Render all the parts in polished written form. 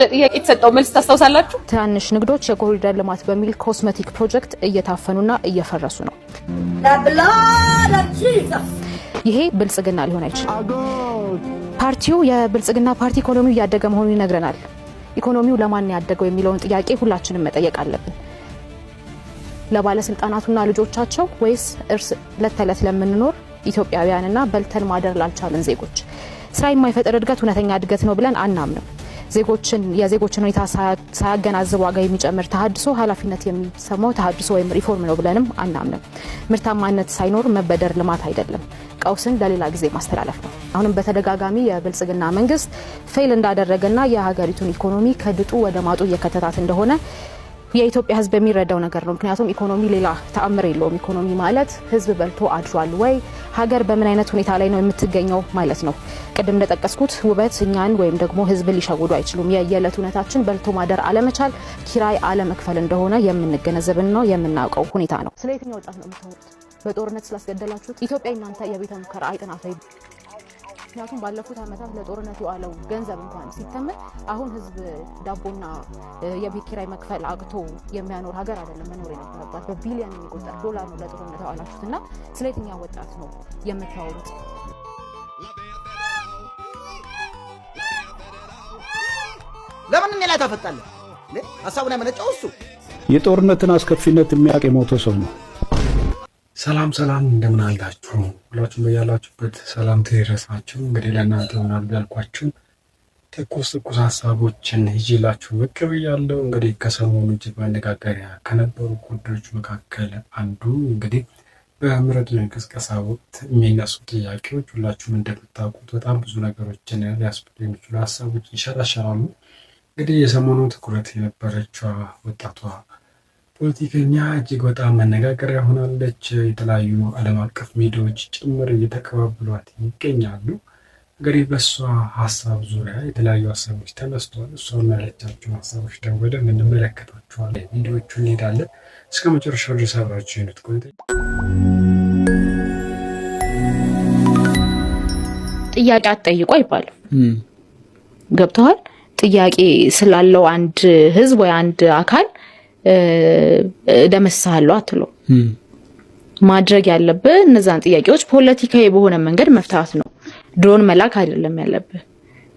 ጥያቄ የተሰጠው መልስ ታስታውሳላችሁ? ትናንሽ ንግዶች የኮሪደር ልማት በሚል ኮስሜቲክ ፕሮጀክት እየታፈኑና እየፈረሱ ነው። ይሄ ብልጽግና ሊሆን አይችልም። ፓርቲው የብልጽግና ፓርቲ ኢኮኖሚው እያደገ መሆኑን ይነግረናል። ኢኮኖሚው ለማን ያደገው የሚለውን ጥያቄ ሁላችንም መጠየቅ አለብን። ለባለስልጣናቱና ልጆቻቸው ወይስ ለተለት ለምንኖር ኢትዮጵያውያንና በልተን ማደር ላልቻለን ዜጎች? ስራ የማይፈጥር እድገት እውነተኛ እድገት ነው ብለን አናምንም። የዜጎችን ሁኔታ ሳያገናዝብ ዋጋ የሚጨምር ተሐድሶ ኃላፊነት የሚሰማው ተሐድሶ ወይም ሪፎርም ነው ብለንም አናምንም። ምርታማነት ሳይኖር መበደር ልማት አይደለም፣ ቀውስን ለሌላ ጊዜ ማስተላለፍ ነው። አሁንም በተደጋጋሚ የብልጽግና መንግስት ፌል እንዳደረገና የሀገሪቱን ኢኮኖሚ ከድጡ ወደ ማጡ እየከተታት እንደሆነ የኢትዮጵያ ህዝብ የሚረዳው ነገር ነው። ምክንያቱም ኢኮኖሚ ሌላ ተአምር የለውም። ኢኮኖሚ ማለት ህዝብ በልቶ አድሯል ወይ፣ ሀገር በምን አይነት ሁኔታ ላይ ነው የምትገኘው ማለት ነው። ቅድም እንደጠቀስኩት ውበት እኛን ወይም ደግሞ ህዝብ ሊሸውዱ አይችሉም። የየዕለት እውነታችን በልቶ ማደር አለመቻል፣ ኪራይ አለመክፈል እንደሆነ የምንገነዘብን ነው የምናውቀው ሁኔታ ነው። ስለ የትኛው ወጣት ነው የምታወሩት? በጦርነት ስላስገደላችሁት ኢትዮጵያ እናንተ የቤተ ሙከራ አይጥናት ወይ? ምክንያቱም ባለፉት አመታት ለጦርነት የዋለው ገንዘብ እንኳን ሲተመን አሁን ህዝብ ዳቦና የቤት ኪራይ መክፈል አቅቶ የሚያኖር ሀገር አይደለም መኖር የነበረባት። በቢሊዮን የሚቆጠር ዶላር ነው ለጦርነት ያዋላችሁትና ስለ የትኛው ወጣት ነው የምታወሩት? ለምን እኔ ላይ ታፈጣለህ? ሐሳቡን ያመነጨው እሱ። የጦርነትን አስከፊነት የሚያውቅ የሞተ ሰው ነው። ሰላም እንደምን አላችሁ? ሁላችሁም በያላችሁበት ሰላም ይድረሳችሁ። እንግዲህ ለእናንተ ይሆናል ያልኳችሁ ትኩስ ሀሳቦችን ይዤላችሁ ብቅ ብያለሁ። እንግዲህ ከሰሞኑ እጅግ መነጋገሪያ ከነበሩ ጉዳዮች መካከል አንዱ እንግዲህ በምረጡኝ ቅስቀሳ ወቅት የሚነሱ ጥያቄዎች ሁላችሁም እንደምታውቁት በጣም ብዙ ነገሮችን ሊያስብሉ የሚችሉ ሀሳቦች ይሸራሸራሉ። እንግዲህ የሰሞኑ ትኩረት የነበረችው ወጣቷ ፖለቲከኛ እጅግ በጣም መነጋገሪያ ሆናለች። የተለያዩ ዓለም አቀፍ ሚዲያዎች ጭምር እየተቀባበሏት ይገኛሉ። እንግዲህ በእሷ ሀሳብ ዙሪያ የተለያዩ ሀሳቦች ተነስተዋል። እሷ ያለቻቸውን ሀሳቦች ደግሞ ወደ እንመለከታቸዋለን። ቪዲዮቹ እንሄዳለን። እስከ መጨረሻው ድረስ አብራችሁ እንድትቆዩ። ጥያቄ አትጠይቁ አይባልም። ገብተዋል? ጥያቄ ስላለው አንድ ህዝብ ወይ አንድ አካል ደመሳለው አትሎ ማድረግ ያለብህ እነዛን ጥያቄዎች ፖለቲካዊ በሆነ መንገድ መፍታት ነው። ድሮን መላክ አይደለም ያለብህ፣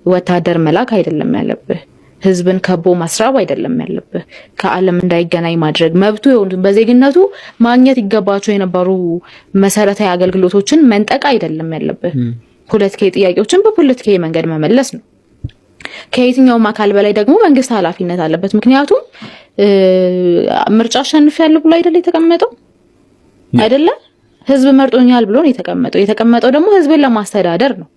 ወታደር መላክ አይደለም ያለብህ፣ ህዝብን ከቦ ማስራብ አይደለም ያለብህ፣ ከዓለም እንዳይገናኝ ማድረግ መብቱ የሆኑት በዜግነቱ ማግኘት ይገባቸው የነበሩ መሰረታዊ አገልግሎቶችን መንጠቅ አይደለም ያለብህ። ፖለቲካዊ ጥያቄዎችን በፖለቲካዊ መንገድ መመለስ ነው። ከየትኛውም አካል በላይ ደግሞ መንግስት ኃላፊነት አለበት። ምክንያቱም ምርጫ አሸንፊያለሁ ብሎ አይደል የተቀመጠው አይደለ? ህዝብ መርጦኛል ብሎ ነው የተቀመጠው። የተቀመጠው ደግሞ ህዝብን ለማስተዳደር ነው።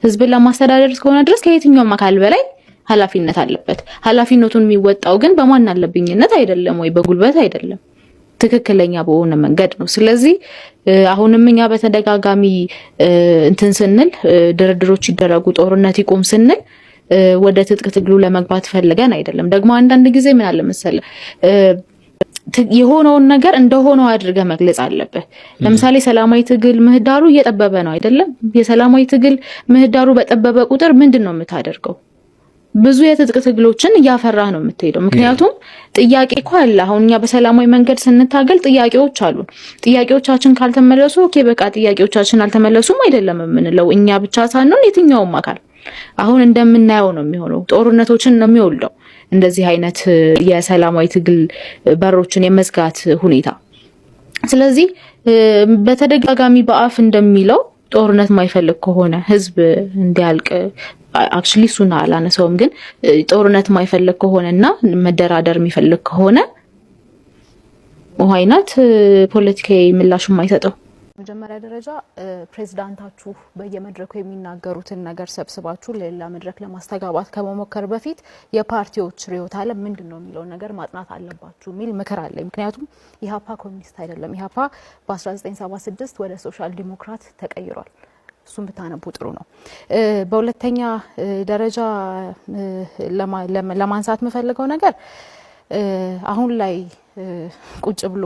ህዝብን ለማስተዳደር እስከሆነ ድረስ ከየትኛውም አካል በላይ ኃላፊነት አለበት። ኃላፊነቱን የሚወጣው ግን በማን አለብኝነት አይደለም ወይ በጉልበት አይደለም፣ ትክክለኛ በሆነ መንገድ ነው። ስለዚህ አሁንም እኛ በተደጋጋሚ እንትን ስንል ድርድሮች ይደረጉ ጦርነት ይቆም ስንል ወደ ትጥቅ ትግሉ ለመግባት ፈልገን አይደለም። ደግሞ አንዳንድ ጊዜ ምን አለ መሰለ የሆነውን ነገር እንደሆነው አድርገህ መግለጽ አለብህ። ለምሳሌ ሰላማዊ ትግል ምህዳሩ እየጠበበ ነው አይደለም? የሰላማዊ ትግል ምህዳሩ በጠበበ ቁጥር ምንድነው የምታደርገው? ብዙ የትጥቅ ትግሎችን እያፈራህ ነው የምትሄደው። ምክንያቱም ጥያቄ እኮ አለ። አሁን እኛ በሰላማዊ መንገድ ስንታገል ጥያቄዎች አሉ። ጥያቄዎቻችን ካልተመለሱ ኦኬ በቃ ጥያቄዎቻችን አልተመለሱም አይደለም የምንለው እኛ ብቻ ሳንሆን የትኛውም አካል አሁን እንደምናየው ነው የሚሆነው። ጦርነቶችን ነው የሚወልደው እንደዚህ አይነት የሰላማዊ ትግል በሮችን የመዝጋት ሁኔታ። ስለዚህ በተደጋጋሚ በአፍ እንደሚለው ጦርነት ማይፈልግ ከሆነ ህዝብ እንዲያልቅ አክቹሊ ሱና አላነሰውም፣ ግን ጦርነት ማይፈልግ ከሆነና መደራደር የሚፈልግ ከሆነ ወሃይናት ፖለቲካዊ ምላሽ ማይሰጠው። መጀመሪያ ደረጃ ፕሬዝዳንታችሁ በየመድረኩ የሚናገሩትን ነገር ሰብስባችሁ ለሌላ መድረክ ለማስተጋባት ከመሞከር በፊት የፓርቲዎች ርዕዮተ ዓለም ምንድነው የሚለው ነገር ማጥናት አለባችሁ የሚል ምክር አለ። ምክንያቱም ኢህአፓ ኮሚኒስት አይደለም። ኢህአፓ በ1976 ወደ ሶሻል ዲሞክራት ተቀይሯል። እሱም ብታነቡ ጥሩ ነው። በሁለተኛ ደረጃ ለማንሳት የምፈልገው ነገር አሁን ላይ ቁጭ ብሎ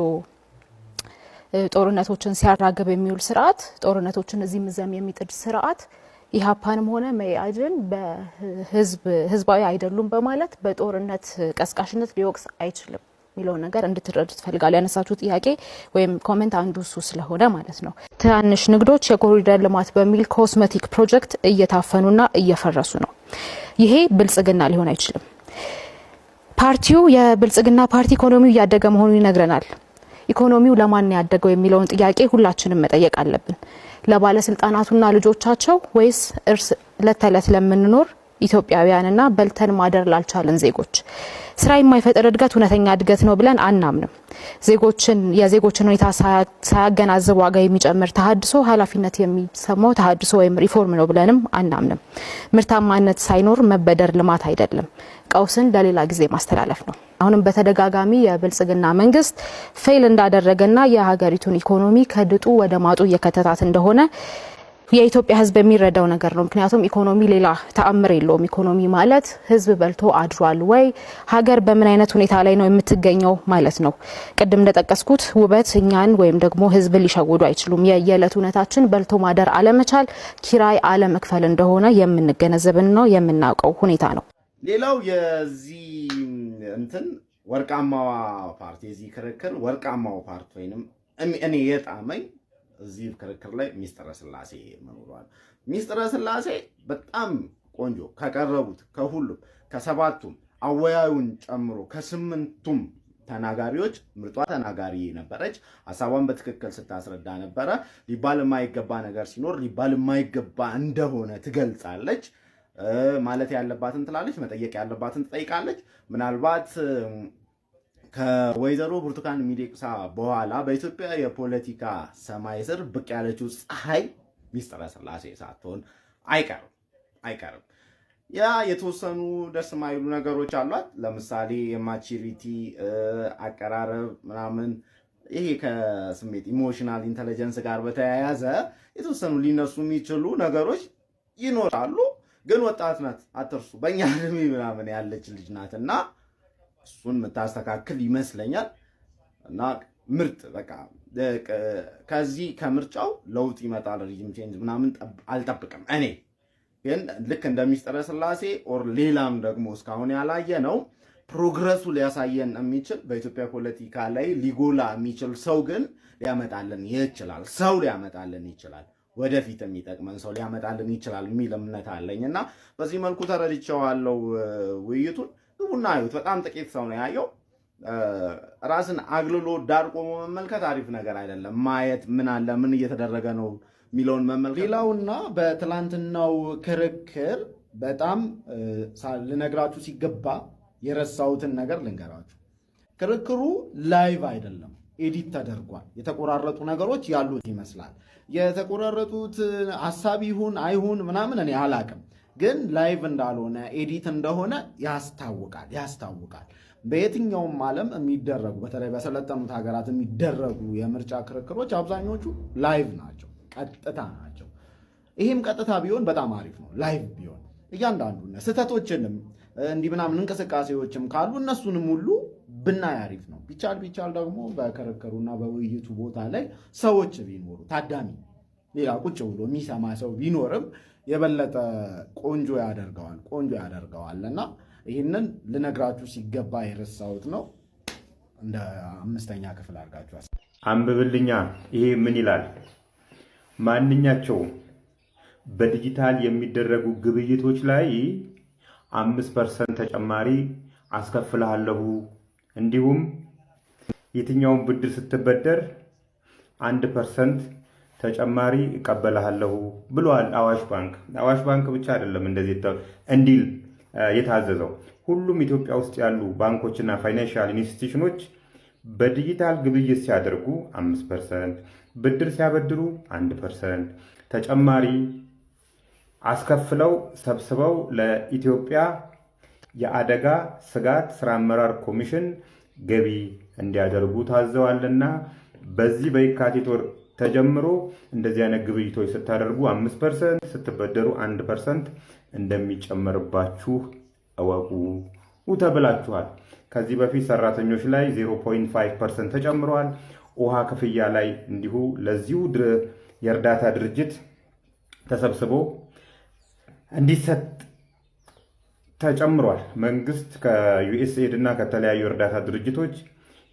ጦርነቶችን ሲያራግብ የሚውል ስርዓት፣ ጦርነቶችን እዚህ ምዘም የሚጥድ ስርዓት ኢህአፓንም ሆነ መኢአድን በህዝባዊ አይደሉም በማለት በጦርነት ቀስቃሽነት ሊወቅስ አይችልም የሚለውን ነገር እንድትረዱ ትፈልጋለሁ። ያነሳችሁ ጥያቄ ወይም ኮሜንት አንዱ እሱ ስለሆነ ማለት ነው። ትናንሽ ንግዶች የኮሪደር ልማት በሚል ኮስሜቲክ ፕሮጀክት እየታፈኑና እየፈረሱ ነው። ይሄ ብልጽግና ሊሆን አይችልም። ፓርቲው የብልጽግና ፓርቲ ኢኮኖሚው እያደገ መሆኑን ይነግረናል። ኢኮኖሚው ለማን ያደገው የሚለውን ጥያቄ ሁላችንም መጠየቅ አለብን። ለባለስልጣናቱና ልጆቻቸው ወይስ ዕለት ተዕለት ለምንኖር ኢትዮጵያውያንና በልተን ማደር ላልቻለን ዜጎች? ስራ የማይፈጥር እድገት እውነተኛ እድገት ነው ብለን አናምንም። የዜጎችን ሁኔታ ሳያገናዝብ ዋጋ የሚጨምር ተሃድሶ ኃላፊነት የሚሰማው ተሃድሶ ወይም ሪፎርም ነው ብለንም አናምንም። ምርታማነት ሳይኖር መበደር ልማት አይደለም፣ ቀውስን ለሌላ ጊዜ ማስተላለፍ ነው። አሁንም በተደጋጋሚ የብልጽግና መንግስት ፌል እንዳደረገና የሀገሪቱን ኢኮኖሚ ከድጡ ወደ ማጡ እየከተታት እንደሆነ የኢትዮጵያ ሕዝብ የሚረዳው ነገር ነው። ምክንያቱም ኢኮኖሚ ሌላ ተአምር የለውም። ኢኮኖሚ ማለት ሕዝብ በልቶ አድሯል ወይ፣ ሀገር በምን አይነት ሁኔታ ላይ ነው የምትገኘው ማለት ነው። ቅድም እንደጠቀስኩት ውበት እኛን ወይም ደግሞ ሕዝብ ሊሸውዱ አይችሉም። የየዕለት እውነታችን በልቶ ማደር አለመቻል፣ ኪራይ አለመክፈል እንደሆነ የምንገነዘብን ነው የምናውቀው ሁኔታ ነው። ሌላው የዚህ እንትን ወርቃማዋ ፓርቲ የዚህ ክርክር ወርቃማው ፓርቲ ወይንም እኔ የጣመኝ እዚህ ክርክር ላይ ሚስጥረ ስላሴ መኖሯል። ሚስጥረ ስላሴ በጣም ቆንጆ ከቀረቡት ከሁሉም ከሰባቱም አወያዩን ጨምሮ ከስምንቱም ተናጋሪዎች ምርጧ ተናጋሪ ነበረች። ሐሳቧን በትክክል ስታስረዳ ነበረ። ሊባል የማይገባ ነገር ሲኖር ሊባል የማይገባ እንደሆነ ትገልጻለች። ማለት ያለባትን ትላለች፣ መጠየቅ ያለባትን ትጠይቃለች። ምናልባት ከወይዘሮ ብርቱካን ሚደቅሳ በኋላ በኢትዮጵያ የፖለቲካ ሰማይ ስር ብቅ ያለችው ፀሐይ ሚስጥረ ስላሴ ሳትሆን አይቀርም። ያ የተወሰኑ ደስ የማይሉ ነገሮች አሏት። ለምሳሌ የማቹሪቲ አቀራረብ ምናምን፣ ይሄ ከስሜት ኢሞሽናል ኢንተለጀንስ ጋር በተያያዘ የተወሰኑ ሊነሱ የሚችሉ ነገሮች ይኖራሉ። ግን ወጣት ናት፣ አትርሱ። በእኛ እድሜ ምናምን ያለች ልጅ ናት እና እሱን የምታስተካክል ይመስለኛል። እና ምርጥ በቃ ከዚህ ከምርጫው ለውጥ ይመጣል ሪጅም ቼንጅ ምናምን አልጠብቅም። እኔ ግን ልክ እንደ ሚስጥረ ስላሴ ኦር ሌላም ደግሞ እስካሁን ያላየ ነው ፕሮግረሱ ሊያሳየን የሚችል በኢትዮጵያ ፖለቲካ ላይ ሊጎላ የሚችል ሰው ግን ሊያመጣልን ይችላል። ወደፊት የሚጠቅመን ሰው ሊያመጣልን ይችላል የሚል እምነት አለኝ እና በዚህ መልኩ ተረድቼዋለሁ ውይይቱን። ግቡና አዩት። በጣም ጥቂት ሰው ነው ያየው። ራስን አግልሎ ዳር ቆሞ መመልከት አሪፍ ነገር አይደለም። ማየት ምን አለ ምን እየተደረገ ነው የሚለውን መመልከት። ሌላውና በትላንትናው ክርክር በጣም ልነግራችሁ ሲገባ የረሳሁትን ነገር ልንገራችሁ። ክርክሩ ላይቭ አይደለም፣ ኤዲት ተደርጓል። የተቆራረጡ ነገሮች ያሉት ይመስላል። የተቆራረጡት ሐሳብ ይሁን አይሁን ምናምን እኔ አላቅም፣ ግን ላይቭ እንዳልሆነ ኤዲት እንደሆነ ያስታውቃል። በየትኛውም ዓለም የሚደረጉ በተለይ በሰለጠኑት ሀገራት የሚደረጉ የምርጫ ክርክሮች አብዛኞቹ ላይቭ ናቸው፣ ቀጥታ ናቸው። ይህም ቀጥታ ቢሆን በጣም አሪፍ ነው። ላይቭ ቢሆን እያንዳንዱ ስህተቶችንም እንዲህ ምናምን እንቅስቃሴዎችም ካሉ እነሱንም ሁሉ ብናይ አሪፍ ነው። ቢቻል ደግሞ በክርክሩና በውይይቱ ቦታ ላይ ሰዎች ቢኖሩ ታዳሚ፣ ሌላ ቁጭ ብሎ የሚሰማ ሰው ቢኖርም የበለጠ ቆንጆ ያደርገዋል እና ይህንን ልነግራችሁ ሲገባ የረሳሁት ነው። እንደ 5ኛ ክፍል አድርጋችሁ አንብብልኛ። ይሄ ምን ይላል? ማንኛቸውም በዲጂታል የሚደረጉ ግብይቶች ላይ 5% ተጨማሪ አስከፍልሃለሁ፣ እንዲሁም የትኛውን ብድር ስትበደር 1% ተጨማሪ እቀበልሃለሁ ብሏል አዋሽ ባንክ። አዋሽ ባንክ ብቻ አይደለም እንደዚህ እንዲል የታዘዘው፣ ሁሉም ኢትዮጵያ ውስጥ ያሉ ባንኮችና ፋይናንሻል ኢንስቲትዩሽኖች በዲጂታል ግብይት ሲያደርጉ 5%፣ ብድር ሲያበድሩ 1% ተጨማሪ አስከፍለው ሰብስበው ለኢትዮጵያ የአደጋ ስጋት ስራ አመራር ኮሚሽን ገቢ እንዲያደርጉ ታዘዋልና በዚህ በየካቲት ወር ተጀምሮ እንደዚህ አይነት ግብይቶች ስታደርጉ 5%፣ ስትበደሩ 1% እንደሚጨመርባችሁ እወቁ ተብላችኋል። ከዚህ በፊት ሰራተኞች ላይ 0.5% ተጨምሯል። ውሃ ክፍያ ላይ እንዲሁ ለዚሁ የእርዳታ ድርጅት ተሰብስቦ እንዲሰጥ ተጨምሯል። መንግስት ከዩኤስኤድ እና ከተለያዩ እርዳታ ድርጅቶች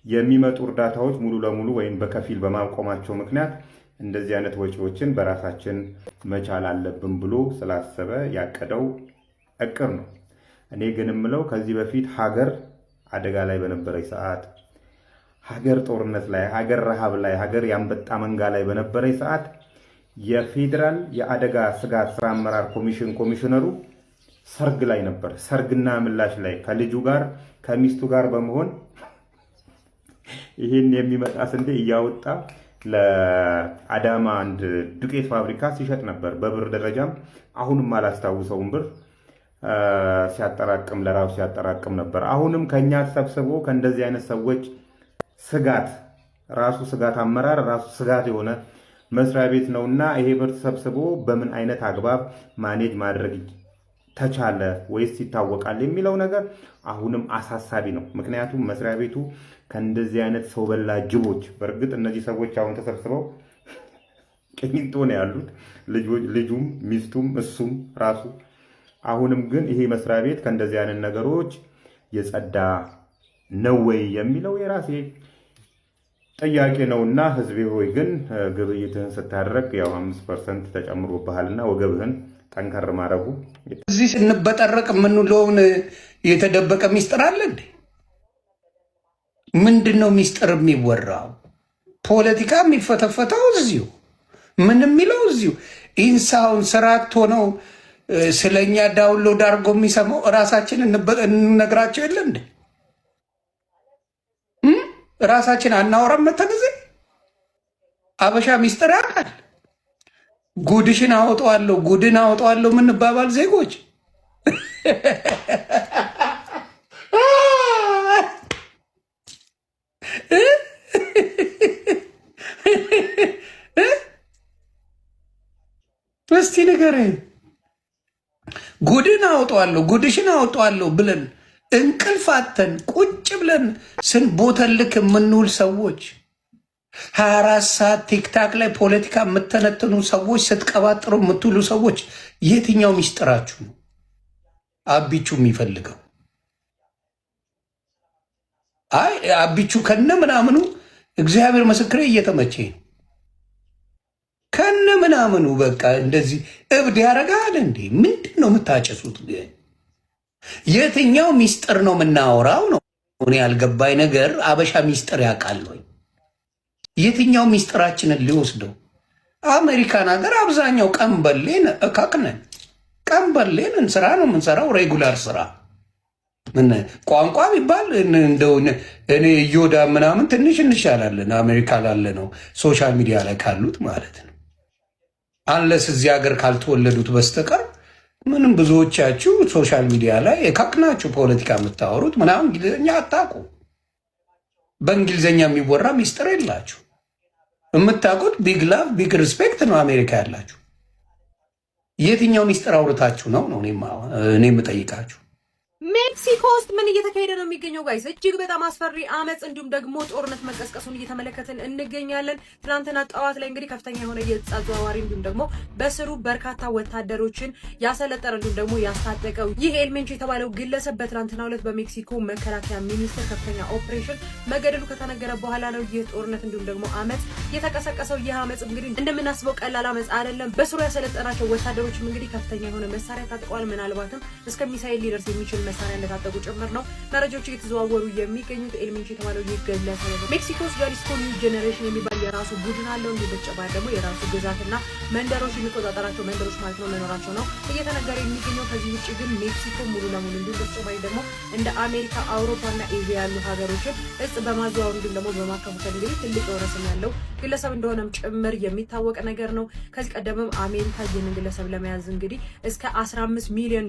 የሚመጡ እርዳታዎች ሙሉ ለሙሉ ወይም በከፊል በማቆማቸው ምክንያት እንደዚህ አይነት ወጪዎችን በራሳችን መቻል አለብን ብሎ ስላሰበ ያቀደው እቅድ ነው። እኔ ግን የምለው ከዚህ በፊት ሀገር አደጋ ላይ በነበረች ሰዓት፣ ሀገር ጦርነት ላይ፣ ሀገር ረሃብ ላይ፣ ሀገር ያንበጣ መንጋ ላይ በነበረች ሰዓት የፌዴራል የአደጋ ስጋት ስራ አመራር ኮሚሽን ኮሚሽነሩ ሰርግ ላይ ነበር። ሰርግና ምላሽ ላይ ከልጁ ጋር ከሚስቱ ጋር በመሆን ይህን የሚመጣ ስንዴ እያወጣ ለአዳማ አንድ ዱቄት ፋብሪካ ሲሸጥ ነበር። በብር ደረጃም አሁንም አላስታውሰውም ብር ሲያጠራቅም ለራሱ ሲያጠራቅም ነበር። አሁንም ከኛ ተሰብስቦ ከእንደዚህ አይነት ሰዎች ስጋት ራሱ ስጋት አመራር ራሱ ስጋት የሆነ መስሪያ ቤት ነውና ይሄ ብር ተሰብስቦ በምን አይነት አግባብ ማኔጅ ማድረግ ተቻለ ወይስ ይታወቃል የሚለው ነገር አሁንም አሳሳቢ ነው። ምክንያቱም መስሪያ ቤቱ ከእንደዚህ አይነት ሰው በላ ጅቦች፣ በእርግጥ እነዚህ ሰዎች አሁን ተሰብስበው ቅኝጦ ነው ያሉት፣ ልጁም ሚስቱም እሱም ራሱ። አሁንም ግን ይሄ መስሪያ ቤት ከእንደዚህ አይነት ነገሮች የጸዳ ነው ወይ የሚለው የራሴ ጥያቄ ነውና ህዝቤ ሆይ ግን ግብይትህን ስታደርግ ያው 5% ተጨምሮብሃልና ወገብህን ጠንከር ማድረጉ። እዚህ ስንበጠረቅ የምንለውን የተደበቀ ሚስጥር አለ እንዴ? ምንድነው ሚስጥር የሚወራው? ፖለቲካ የሚፈተፈተው እዚሁ፣ ምን የሚለው እዚሁ። ኢንሳውን ስርዓት ሆነው ስለኛ ዳውንሎድ አድርጎ የሚሰማው እራሳችን እንነግራቸው የለ እንዴ? ራሳችን አናወራም። መተን አበሻ ሚስጥር ያውቃል። ጉድሽን አወጣዋለሁ ጉድን አወጣዋለሁ የምንባባል ዜጎች እስቲ ንገረኝ። ጉድን አወጣዋለሁ ጉድሽን አወጣዋለሁ ብለን እንቅልፋተን ቁጭ ብለን ስንቦተልክ የምንውል ሰዎች፣ 24 ሰዓት ቲክታክ ላይ ፖለቲካ የምተነትኑ ሰዎች፣ ስትቀባጥሩ የምትውሉ ሰዎች የትኛው ሚስጥራችሁ ነው አቢቹ የሚፈልገው? አይ አቢቹ ከነ ምናምኑ እግዚአብሔር ምስክሬ እየተመቼ ነው። ከነ ምናምኑ በቃ እንደዚህ እብድ ያደርጋል እንዴ? ምንድን ነው የምታጨሱት? የትኛው ሚስጥር ነው የምናወራው ነው እኔ ያልገባኝ ነገር። አበሻ ሚስጥር ያውቃል ወይ? የትኛው ሚስጥራችንን ሊወስደው? አሜሪካን ሀገር አብዛኛው ቀንበሌን እካክነን ቀንበሌን እንስራ ነው የምንሰራው፣ ሬጉላር ስራ። ምን ቋንቋ ቢባል እንደው እኔ እዮዳ ምናምን ትንሽ እንሻላለን አሜሪካ ላለ ነው ሶሻል ሚዲያ ላይ ካሉት ማለት ነው። አንለስ እዚህ ሀገር ካልተወለዱት በስተቀር ምንም ብዙዎቻችሁ ሶሻል ሚዲያ ላይ እካክናችሁ ፖለቲካ የምታወሩት ምናምን እንግሊዝኛ አታውቁ። በእንግሊዝኛ የሚወራ ሚስጥር የላችሁ። የምታውቁት ቢግ ላቭ ቢግ ሪስፔክት ነው አሜሪካ ያላችሁ። የትኛው ሚስጥር አውርታችሁ ነው እኔ የምጠይቃችሁ? ሜክሲኮ ውስጥ ምን እየተካሄደ ነው የሚገኘው ጋይስ? እጅግ በጣም አስፈሪ አመፅ እንዲሁም ደግሞ ጦርነት መቀስቀሱን እየተመለከትን እንገኛለን። ትናንትና ጠዋት ላይ እንግዲህ ከፍተኛ የሆነ የዕፅ አዘዋዋሪ እንዲሁም ደግሞ በስሩ በርካታ ወታደሮችን ያሰለጠነ እንዲሁም ደግሞ ያስታጠቀው ይህ ኤልሜንቾ የተባለው ግለሰብ በትናንትናው ዕለት በሜክሲኮ መከላከያ ሚኒስቴር ከፍተኛ ኦፕሬሽን መገደሉ ከተነገረ በኋላ ነው ይህ ጦርነት እንዲሁም ደግሞ አመፅ የተቀሰቀሰው። ይህ አመፅ እንግዲህ እንደምናስበው ቀላል አመፅ አይደለም። በስሩ ያሰለጠናቸው ወታደሮችም እንግዲህ ከፍተኛ የሆነ መሳሪያ ታጥቀዋል። ምናልባትም እስከ ሚሳኤል ሊደርስ የሚችል መሳሪያ እንደታጠቁ ጭምር ነው መረጃዎች እየተዘዋወሩ የሚገኙት። ኤልሜንቾ የተባለው ይህ ግለሰብ ነው። ሜክሲኮ ውስጥ ጃሊስኮ ኒው ጄኔሬሽን የሚባል የራሱ ቡድን አለው። እንዲህ በተጨማሪ ደግሞ የራሱ ግዛትና መንደሮች የሚቆጣጠራቸው መንደሮች ማለት ነው መኖራቸው ነው እየተነገረ የሚገኘው። ከዚህ ውጭ ግን ሜክሲኮ ሙሉ ለሙሉ እንዲሁም በተጨማሪ ደግሞ እንደ አሜሪካ፣ አውሮፓና ኤዥያ ያሉ ሀገሮችን ዕፅ በማዘዋወር እንዲሁም ደግሞ በማከፋፈል እንግዲህ ትልቅ የሆነ ስም ያለው ግለሰብ እንደሆነም ጭምር የሚታወቅ ነገር ነው። ከዚህ ቀደምም አሜሪካ ይህንን ግለሰብ ለመያዝ እንግዲህ እስከ $15 ሚሊዮን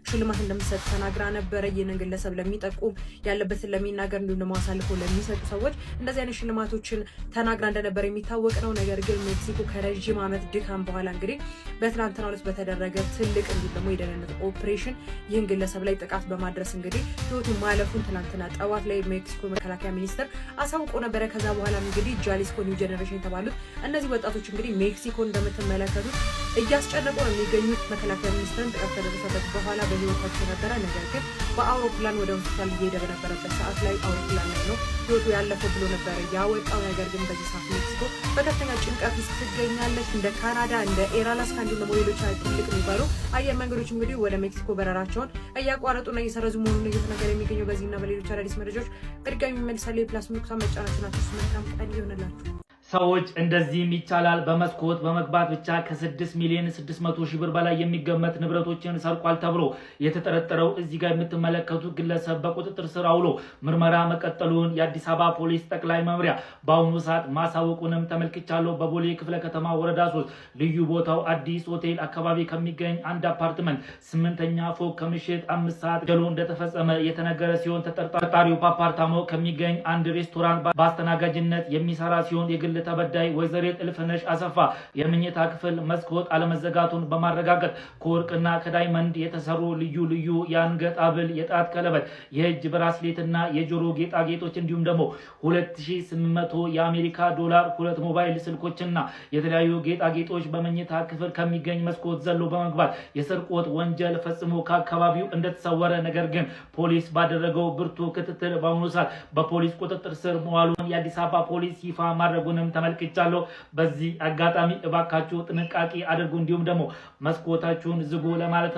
ሽልማት እንደምትሰጥ ተናግራ ነበረ። ይህንን ግለሰብ ለሚጠቁም ያለበትን ለሚናገር እንዲሁም ደግሞ አሳልፎ ለሚሰጡ ሰዎች እንደዚህ አይነት ሽልማቶችን ተናግራ እንደነበር የሚታወቅ ነው። ነገር ግን ሜክሲኮ ከረዥም ዓመት ድካም በኋላ እንግዲህ በትናንትናው ዕለት በተደረገ ትልቅ እንዲሁም ደግሞ የደህንነት ኦፕሬሽን ይህን ግለሰብ ላይ ጥቃት በማድረስ እንግዲህ ህይወቱ ማለፉን ትናንትና ጠዋት ላይ ሜክሲኮ መከላከያ ሚኒስቴር አሳውቆ ነበረ። ከዛ በኋላ እንግዲህ ጃሊስኮ ኒው ጄኔሬሽን የተባሉት እነዚህ ወጣቶች እንግዲህ ሜክሲኮ እንደምትመለከቱት እያስጨነቁ ነው የሚገኙት። መከላከያ ሚኒስቴርን ጥቃት ከደረሰበት በኋላ በህይወታቸው ነበረ። ነገር ግን በአውሮፕላን ወደ ሆስፒታል እየሄደ በነበረበት ሰዓት ላይ አውሮፕላን ላይ ነው ህይወቱ ያለፈው ብሎ ነበረ ያወጣው። ነገር ግን በዚህ ሰዓት ሜክሲኮ በከፍተኛ ጭንቀት ውስጥ ትገኛለች። እንደ ካናዳ፣ እንደ ኤራላስካ እንዲሁም ደግሞ ሌሎች ትልቅ የሚባሉ አየር መንገዶች እንግዲህ ወደ ሜክሲኮ በረራቸውን እያቋረጡና እየሰረዙ መሆኑን እየተነገረ የሚገኘው። በዚህና በሌሎች አዳዲስ መረጃዎች በድጋሚ መልሳሌ የፕላስ ምልክቷን መጫናችሁ ናቸው። መልካም ቀን ይሆንላችሁ። ሰዎች እንደዚህም ይቻላል በመስኮት በመግባት ብቻ ከ6 ሚሊዮን 600 ሺህ ብር በላይ የሚገመት ንብረቶችን ሰርቋል ተብሎ የተጠረጠረው እዚህ ጋር የምትመለከቱት ግለሰብ በቁጥጥር ስር አውሎ ምርመራ መቀጠሉን የአዲስ አበባ ፖሊስ ጠቅላይ መምሪያ በአሁኑ ሰዓት ማሳወቁንም ተመልክቻለሁ። በቦሌ ክፍለ ከተማ ወረዳ 3 ልዩ ቦታው አዲስ ሆቴል አካባቢ ከሚገኝ አንድ አፓርትመንት 8ኛ ፎቅ ከምሽት 5 ሰዓት ገሎ እንደተፈጸመ የተነገረ ሲሆን ተጠርጣሪው በአፓርታማው ከሚገኝ አንድ ሬስቶራንት በአስተናጋጅነት የሚሰራ ሲሆን የግል ተበዳይ ወይዘሪት እልፍነሽ አሰፋ የመኝታ ክፍል መስኮት አለመዘጋቱን በማረጋገጥ ከወርቅና ከዳይመንድ የተሰሩ ልዩ ልዩ የአንገት ሐብል፣ የጣት ቀለበት፣ የእጅ ብራስሌትና የጆሮ ጌጣጌጦች እንዲሁም ደግሞ 2800 የአሜሪካ ዶላር፣ 2 ሞባይል ስልኮችና የተለያዩ ጌጣጌጦች በመኝታ ክፍል ከሚገኝ መስኮት ዘሎ በመግባት የስርቆት ወንጀል ፈጽሞ ከአካባቢው እንደተሰወረ፣ ነገር ግን ፖሊስ ባደረገው ብርቱ ክትትል በአሁኑ ሰዓት በፖሊስ ቁጥጥር ስር መዋሉን የአዲስ አበባ ፖሊስ ይፋ ማድረጉን ተመልክቻለሁ። በዚህ አጋጣሚ እባካችሁ ጥንቃቄ አድርጉ፣ እንዲሁም ደግሞ መስኮታችሁን ዝጉ ለማለት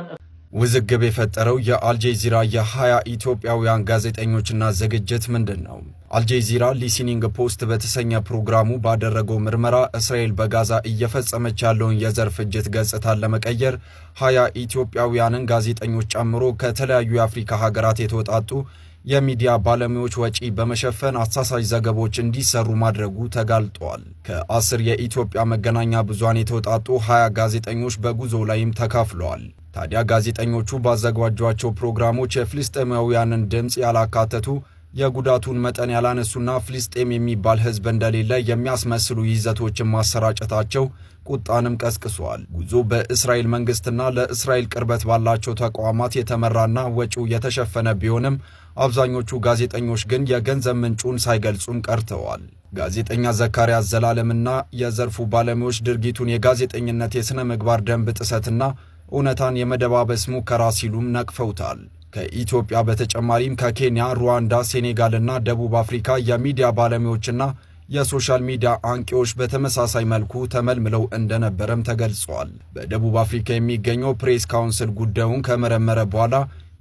ውዝግብ የፈጠረው የአልጀዚራ የ20 ኢትዮጵያውያን ጋዜጠኞችና ዝግጅት ምንድን ነው? አልጀዚራ ሊስኒንግ ፖስት በተሰኘ ፕሮግራሙ ባደረገው ምርመራ እስራኤል በጋዛ እየፈጸመች ያለውን የዘር ፍጅት ገጽታን ለመቀየር 20 ኢትዮጵያውያንን ጋዜጠኞች ጨምሮ ከተለያዩ የአፍሪካ ሀገራት የተወጣጡ የሚዲያ ባለሙያዎች ወጪ በመሸፈን አሳሳች ዘገቦች እንዲሰሩ ማድረጉ ተጋልጧል። ከ10 የኢትዮጵያ መገናኛ ብዙሃን የተወጣጡ 20 ጋዜጠኞች በጉዞ ላይም ተካፍለዋል። ታዲያ ጋዜጠኞቹ ባዘጋጇቸው ፕሮግራሞች የፍልስጤማውያንን ድምፅ ያላካተቱ፣ የጉዳቱን መጠን ያላነሱና ፍልስጤም የሚባል ሕዝብ እንደሌለ የሚያስመስሉ ይዘቶችን ማሰራጨታቸው ቁጣንም ቀስቅሷል። ጉዞ በእስራኤል መንግስትና ለእስራኤል ቅርበት ባላቸው ተቋማት የተመራና ወጪው የተሸፈነ ቢሆንም አብዛኞቹ ጋዜጠኞች ግን የገንዘብ ምንጩን ሳይገልጹም ቀርተዋል። ጋዜጠኛ ዘካሪያስ ዘላለምና የዘርፉ ባለሙያዎች ድርጊቱን የጋዜጠኝነት የሥነ ምግባር ደንብ ጥሰትና እውነታን የመደባበስ ሙከራ ሲሉም ነቅፈውታል። ከኢትዮጵያ በተጨማሪም ከኬንያ፣ ሩዋንዳ፣ ሴኔጋልና ደቡብ አፍሪካ የሚዲያ ባለሙያዎችና የሶሻል ሚዲያ አንቂዎች በተመሳሳይ መልኩ ተመልምለው እንደነበረም ተገልጿል። በደቡብ አፍሪካ የሚገኘው ፕሬስ ካውንስል ጉዳዩን ከመረመረ በኋላ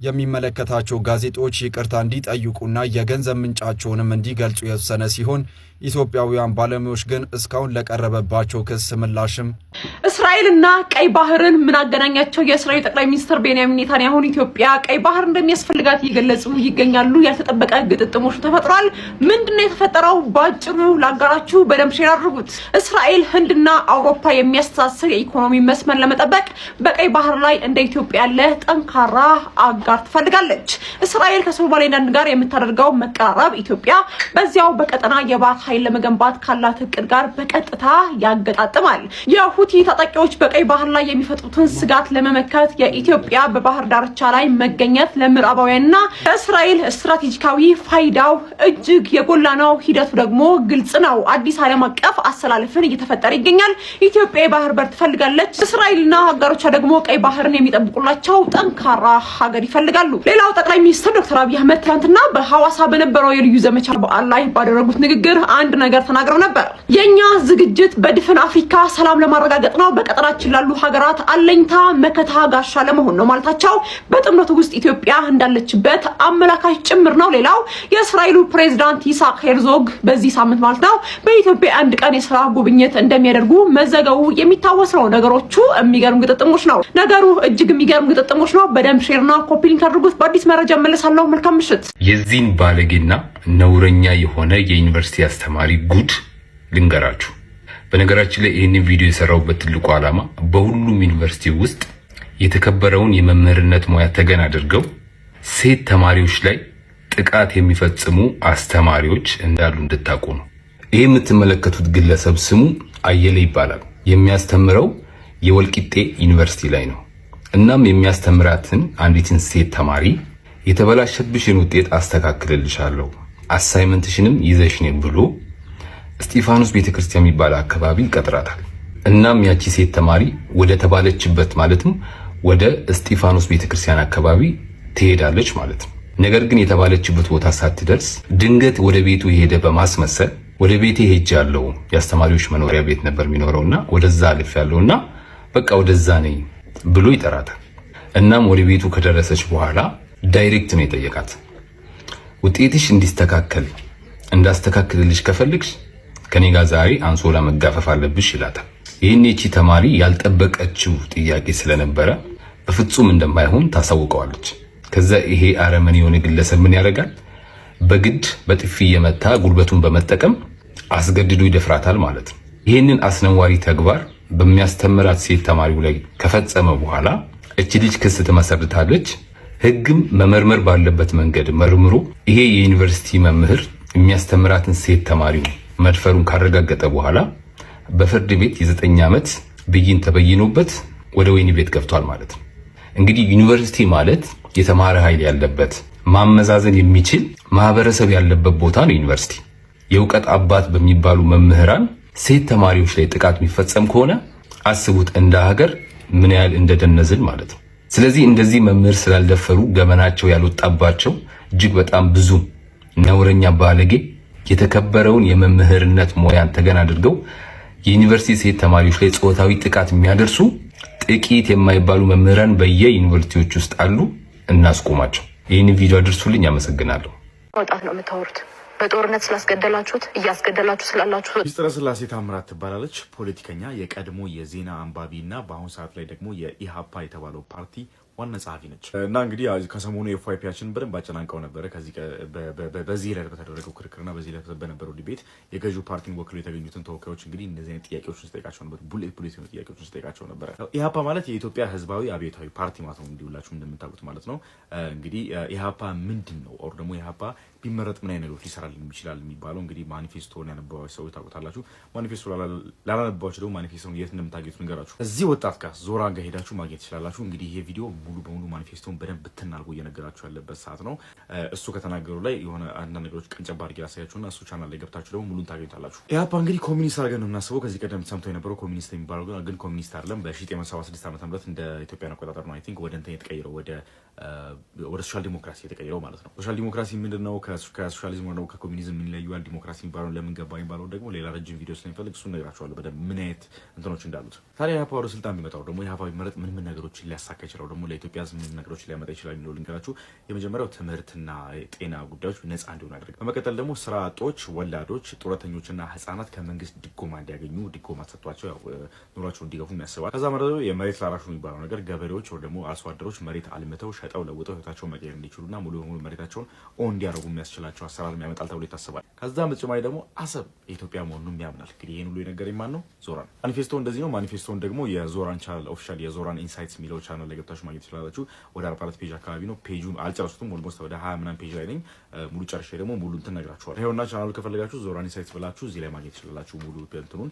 የሚመለከታቸው ጋዜጦች ይቅርታ እንዲጠይቁና የገንዘብ ምንጫቸውንም እንዲገልጹ የወሰነ ሲሆን ኢትዮጵያውያን ባለሙያዎች ግን እስካሁን ለቀረበባቸው ክስ ምላሽም እስራኤልና ቀይ ባህርን ምን አገናኛቸው? የእስራኤል ጠቅላይ ሚኒስትር ቤንያሚን ኔታንያሁ ኢትዮጵያ ቀይ ባህር እንደሚያስፈልጋት እየገለጹ ይገኛሉ። ያልተጠበቀ ግጥጥሞች ተፈጥሯል። ምንድነው የተፈጠረው? ባጭሩ ላጋራችሁ፣ በደንብ ሼር አድርጉት። እስራኤል ህንድና አውሮፓ የሚያስተሳስር የኢኮኖሚ መስመር ለመጠበቅ በቀይ ባህር ላይ እንደ ኢትዮጵያ ያለ ጠንካራ አጋር ትፈልጋለች። እስራኤል ከሶማሌላንድ ጋር የምታደርገው መቀራረብ ኢትዮጵያ በዚያው በቀጠና የባህር ኃይል ለመገንባት ካላት እቅድ ጋር በቀጥታ ያገጣጥማል። የሁቲ ታጣቂዎች በቀይ ባህር ላይ የሚፈጥሩትን ስጋት ለመመከት የኢትዮጵያ በባህር ዳርቻ ላይ መገኘት ለምዕራባውያንና ለእስራኤል ስትራቴጂካዊ ፋይዳው እጅግ የጎላ ነው። ሂደቱ ደግሞ ግልጽ ነው። አዲስ ዓለም አቀፍ አሰላለፍን እየተፈጠረ ይገኛል። ኢትዮጵያ የባህር በር ትፈልጋለች። እስራኤልና አጋሮቿ ደግሞ ቀይ ባህርን የሚጠብቁላቸው ጠንካራ ሀገር ይፈልጋሉ። ሌላው ጠቅላይ ሚኒስትር ዶክተር አብይ አህመድ ትናንትና በሐዋሳ በነበረው የልዩ ዘመቻ በዓል ላይ ባደረጉት ንግግር አንድ ነገር ተናግረው ነበር። የኛ ዝግጅት በድፍን አፍሪካ ሰላም ለማረጋገጥ ነው፣ በቀጠናችን ላሉ ሀገራት አለኝታ መከታ ጋሻ ለመሆን ነው ማለታቸው በጥምረቱ ውስጥ ኢትዮጵያ እንዳለችበት አመላካች ጭምር ነው። ሌላው የእስራኤሉ ፕሬዝዳንት ይስሐቅ ሄርዞግ በዚህ ሳምንት ማለት ነው በኢትዮጵያ አንድ ቀን የሥራ ጉብኝት እንደሚያደርጉ መዘገቡ የሚታወስ ነው። ነገሮቹ የሚገርም ግጥጥሞች ነው። ነገሩ እጅግ የሚገርም ግጥጥሞች ነው። በደንብ ሼርና ኮፒ ሊንክ አድርጉት። በአዲስ መረጃ መለሳለሁ። መልካም ምሽት። የዚህን ባለጌና ነውረኛ የሆነ የዩኒቨርሲቲ አስተማሪ ጉድ ልንገራችሁ። በነገራችን ላይ ይህንን ቪዲዮ የሰራውበት ትልቁ ዓላማ በሁሉም ዩኒቨርሲቲ ውስጥ የተከበረውን የመምህርነት ሙያ ተገን አድርገው ሴት ተማሪዎች ላይ ጥቃት የሚፈጽሙ አስተማሪዎች እንዳሉ እንድታውቁ ነው። ይህ የምትመለከቱት ግለሰብ ስሙ አየለ ይባላል። የሚያስተምረው የወልቂጤ ዩኒቨርሲቲ ላይ ነው። እናም የሚያስተምራትን አንዲትን ሴት ተማሪ የተበላሸብሽን ውጤት አስተካክልልሻለሁ አሳይመንትሽንም ይዘሽኔ ብሎ እስጢፋኖስ ቤተክርስቲያን የሚባል አካባቢ ይቀጥራታል። እናም ያቺ ሴት ተማሪ ወደ ተባለችበት ማለትም ወደ እስጢፋኖስ ቤተክርስቲያን አካባቢ ትሄዳለች ማለት ነው። ነገር ግን የተባለችበት ቦታ ሳትደርስ ድንገት ወደ ቤቱ ሄደ በማስመሰል ወደ ቤቴ ሄጃለሁ፣ የአስተማሪዎች መኖሪያ ቤት ነበር የሚኖረውና ወደዛ አልፌያለሁና በቃ ወደዛ ነኝ ብሎ ይጠራታል። እናም ወደ ቤቱ ከደረሰች በኋላ ዳይሬክት ነው የጠየቃት። ውጤትሽ እንዲስተካከል እንዳስተካክልልሽ ከፈልግሽ ከኔ ጋር ዛሬ አንሶላ መጋፈፍ አለብሽ ይላታል። ይህን እቺ ተማሪ ያልጠበቀችው ጥያቄ ስለነበረ በፍጹም እንደማይሆን ታሳውቀዋለች። ከዛ ይሄ አረመኔ የሆነ ግለሰብ ምን ያደርጋል? በግድ በጥፊ የመታ ጉልበቱን በመጠቀም አስገድዶ ይደፍራታል ማለት ነው። ይህንን አስነዋሪ ተግባር በሚያስተምራት ሴት ተማሪው ላይ ከፈጸመ በኋላ እቺ ልጅ ክስ ትመሰርታለች። ሕግም መመርመር ባለበት መንገድ መርምሮ ይሄ የዩኒቨርሲቲ መምህር የሚያስተምራትን ሴት ተማሪው መድፈሩን ካረጋገጠ በኋላ በፍርድ ቤት የ9 ዓመት ብይን ተበይኖበት ወደ ወህኒ ቤት ገብቷል ማለት ነው። እንግዲህ ዩኒቨርሲቲ ማለት የተማረ ኃይል ያለበት ማመዛዘን የሚችል ማህበረሰብ ያለበት ቦታ ነው። ዩኒቨርሲቲ የእውቀት አባት በሚባሉ መምህራን ሴት ተማሪዎች ላይ ጥቃት የሚፈጸም ከሆነ አስቡት እንደ ሀገር ምን ያህል እንደደነዝን ማለት ነው። ስለዚህ እንደዚህ መምህር ስላልደፈሩ ገመናቸው ያልወጣባቸው እጅግ በጣም ብዙ ነውረኛ ባለጌ የተከበረውን የመምህርነት ሙያን ተገን አድርገው የዩኒቨርሲቲ ሴት ተማሪዎች ላይ ጾታዊ ጥቃት የሚያደርሱ ጥቂት የማይባሉ መምህራን በየዩኒቨርሲቲዎች ውስጥ አሉ። እናስቆማቸው። ይህን ቪዲዮ አድርሱልኝ። አመሰግናለሁ። ወጣት ነው የምታወሩት። በጦርነት ስላስገደላችሁት እያስገደላችሁ ስላላችሁ ሚስጥረ ስላሴ ታምራት ትባላለች። ፖለቲከኛ፣ የቀድሞ የዜና አንባቢ እና በአሁኑ ሰዓት ላይ ደግሞ የኢሃፓ የተባለው ፓርቲ ዋና ጸሐፊ ነች እና እንግዲህ ከሰሞኑ የኤፍዋይፒያችንን በደንብ አጨናንቀው ነበረ። ከዚህ በዚህ ላይ በተደረገው ክርክርና በዚህ ላይ በነበረው ዲቤት የገዢው ፓርቲን ወክሎ የተገኙትን ተወካዮች እንግዲህ እንደዚህ አይነት ጥያቄዎችን ስጠይቃቸው ነበር። ቡሌት የሆኑ ጥያቄዎችን ስጠይቃቸው ነበረ። ኢሃፓ ማለት የኢትዮጵያ ህዝባዊ አብዮታዊ ፓርቲ ማለት ነው፣ እንዲሁላችሁ እንደምታውቁት ማለት ነው። እንግዲህ ኢሃፓ ምንድን ነው ኦር ደግሞ ኢሃፓ ቢመረጥ ምን አይነት ነገሮች ሊሰራልን ይችላል የሚባለው እንግዲህ ማኒፌስቶን ያነበባችሁ ሰዎች ታውቁታላችሁ። ማኒፌስቶ ላላነበባችሁ ደግሞ ማኒፌስቶን የት እንደምታገኙት ንገራችሁ። እዚህ ወጣት ጋር ዞራ ጋር ሄዳችሁ ማግኘት ትችላላችሁ። እንግዲህ ይሄ ቪዲዮ ሙሉ በሙሉ ማኒፌስቶን በደንብ ብትናልጎ እየነገራችሁ ያለበት ሰዓት ነው። እሱ ከተናገሩ ላይ የሆነ አንዳንድ ነገሮች ቀንጨባ አድርጌ ላሳያችሁና እሱ ቻናል ላይ ገብታችሁ ደግሞ ሙሉን ታገኙታላችሁ። ኢሃፓ እንግዲህ ኮሚኒስት አድርገን ነው የምናስበው። ከዚህ ቀደም ሰምቶ የነበረው ኮሚኒስት የሚባለው ግን ኮሚኒስት አይደለም። በ1976 ዓ.ም እንደ ኢትዮጵያ አቆጣጠር ነው አይ ቲንክ ወደ እንትን የተቀየረው ወደ ሶሻል ዲሞክራሲ የተቀየረው ማለት ነው። ሶሻል ዲሞክራሲ ምንድነው? ከሶሻሊዝም ነው ከኮሚኒዝም ምን ይለያል? ዲሞክራሲ የሚባለው ለምን ገባ የሚባለው ደግሞ ሌላ ረጅም ቪዲዮ ስለሚፈልግ እሱን ነግራችኋለሁ በደንብ ምን አይነት እንትኖች እንዳሉት። ታዲያ ኢሃፓ ወደ ስልጣን ቢመጣው ደግሞ ኢሃፓ ቢመረጥ ምን ምን ነገሮችን ሊያሳካ ይችላል? ደግሞ ለኢትዮጵያ ምን ነገሮች ሊያመጣ ይችላል የሚለው ልንገራችሁ። የመጀመሪያው ትምህርትና ጤና ጉዳዮች ነፃ እንዲሆኑ ያደርጋል። በመቀጠል ደግሞ ስራ አጦች፣ ወላዶች፣ ጡረተኞችና ህጻናት ከመንግስት ድጎማ እንዲያገኙ ድጎማ ተሰጥቷቸው ያው ኑሯቸውን እንዲገፉ ያስባል። ከዛ ማለት የመሬት ላራሹ የሚባለው ነገር ገበሬዎች ወይ ደግሞ አርሶ አደሮች መሬት አልምተው ሸጠው ለውጠው ህይወታቸውን መቀየር እንዲችሉና ሙሉ በሙሉ መሬታቸውን ኦን እንዲያደርጉ የሚያስችላቸው አሰራር ያመጣል ተብሎ ይታሰባል። ከዛ በተጨማሪ ደግሞ አሰብ የኢትዮጵያ መሆኑን ያምናል። እንግዲህ ይሄን ሁሉ የነገረኝ ማን ነው? ዞራን። ማኒፌስቶ እንደዚህ ነው። ማኒፌስቶን ደግሞ የዞራን ቻናል ኦፊሻል የዞራን ኢንሳይትስ የሚለው ቻናል ላይ ገብታችሁ ማግኘት ትችላላችሁ። ወደ 44 ፔጅ አካባቢ ነው። ፔጁን አልጨረሱትም። ኦልሞስት ወደ 20 ምናምን ፔጅ ላይ ነኝ። ሙሉ ጨርሼ ደግሞ ሙሉ እንትን ነግራችኋለሁ። ይሄውና ቻናሉ ከፈለጋችሁ ዞራን ኢንሳይትስ ብላችሁ እዚህ ላይ ማግኘት ትችላላችሁ ሙሉ እንትኑን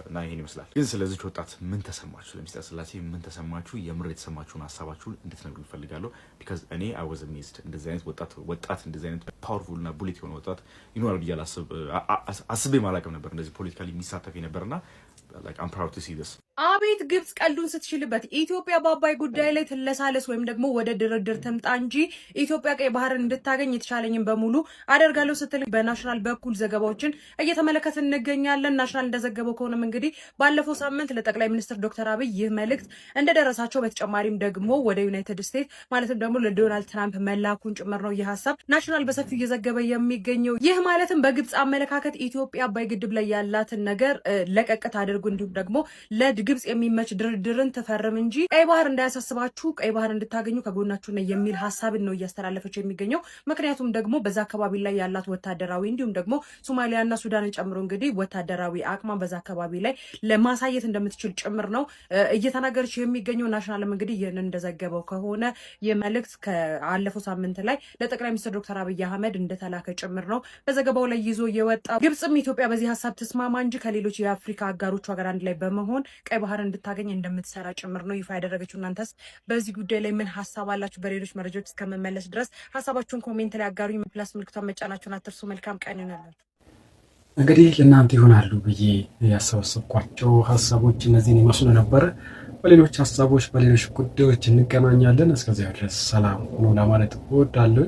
እና ይሄን ይመስላል። ግን ስለዚህ ወጣት ምን ተሰማችሁ? ለሚስጥረ ስላሴ ምን ተሰማችሁ? የምር የተሰማችሁን ሀሳባችሁን እንድትነግሩ ይፈልጋለሁ። ቢካዝ እኔ አይ ዋዝ አሜዝድ እንደዚህ አይነት ወጣት እንደዚህ አይነት ፓወርፉል እና ቡሌት የሆነ ወጣት ይኖራል ብዬ አስቤ ማላውቅም ነበር። እንደዚህ ፖለቲካሊ የሚሳተፍ ነበርና like I'm proud to see this። አቤት ግብጽ ቀሉን ስትችልበት ኢትዮጵያ በአባይ ጉዳይ ላይ ትለሳለስ ወይም ደግሞ ወደ ድርድር ትምጣ እንጂ ኢትዮጵያ ቀይ ባህርን እንድታገኝ የተቻለኝን በሙሉ አደርጋለሁ ስትል በናሽናል በኩል ዘገባዎችን እየተመለከትን እንገኛለን። ናሽናል እንደዘገበው ከሆነም እንግዲህ ባለፈው ሳምንት ለጠቅላይ ሚኒስትር ዶክተር አብይ ይህ መልእክት እንደደረሳቸው በተጨማሪም ደግሞ ወደ ዩናይትድ ስቴትስ ማለትም ደግሞ ለዶናልድ ትራምፕ መላኩን ጭምር ነው ይህ ሀሳብ ናሽናል በሰፊው እየዘገበ የሚገኘው። ይህ ማለትም በግብጽ አመለካከት ኢትዮጵያ አባይ ግድብ ላይ ያላትን ነገር ለቀቅ ታደርጉ እንዲሁም ደግሞ ለግብጽ የሚመች ድርድርን ተፈርም እንጂ ቀይ ባህር እንዳያሳስባችሁ ቀይ ባህር እንድታገኙ ከጎናችሁ ነው የሚል ሐሳብን ነው እያስተላለፈች የሚገኘው። ምክንያቱም ደግሞ በዛ አካባቢ ላይ ያላት ወታደራዊ እንዲሁም ደግሞ ሶማሊያና ሱዳንን ጨምሮ እንግዲህ ወታደራዊ አቅማን በዛ አካባቢ ላይ ለማሳየት እንደምትችል ጭምር ነው እየተናገረች የሚገኘው። ናሽናልም እንግዲህ ይህንን እንደዘገበው ከሆነ የመልእክት ከአለፈው ሳምንት ላይ ለጠቅላይ ሚኒስትር ዶክተር አብይ አህመድ እንደተላከ ጭምር ነው በዘገባው ላይ ይዞ የወጣው። ግብጽም ኢትዮጵያ በዚህ ሐሳብ ተስማማ እንጂ ከሌሎች የአፍሪካ አጋሮቿ ጋር አንድ ላይ በመሆን ቀይ ባህር እንድታገኝ እንደምትሰራ ጭምር ነው ይፋ ያደረገችው። እናንተስ በዚህ ጉዳይ ላይ ምን ሐሳብ አላችሁ? በሌሎች መረጃዎች እስከመመለስ ድረስ ሐሳባችሁን ኮሜንት ላይ አጋሩኝ። ፕላስ ምልክቷን መጫናችሁን አትርሱ። መልካም ቀን ይሁንላችሁ። እንግዲህ ለእናንተ ይሆናሉ ብዬ ያሰባሰብኳቸው ሐሳቦች እነዚህን ይመስሉ ነበር። በሌሎች ሐሳቦች በሌሎች ጉዳዮች እንገናኛለን። እስከዚያው ድረስ ሰላም ሁኑ ለማለት እወዳለሁ።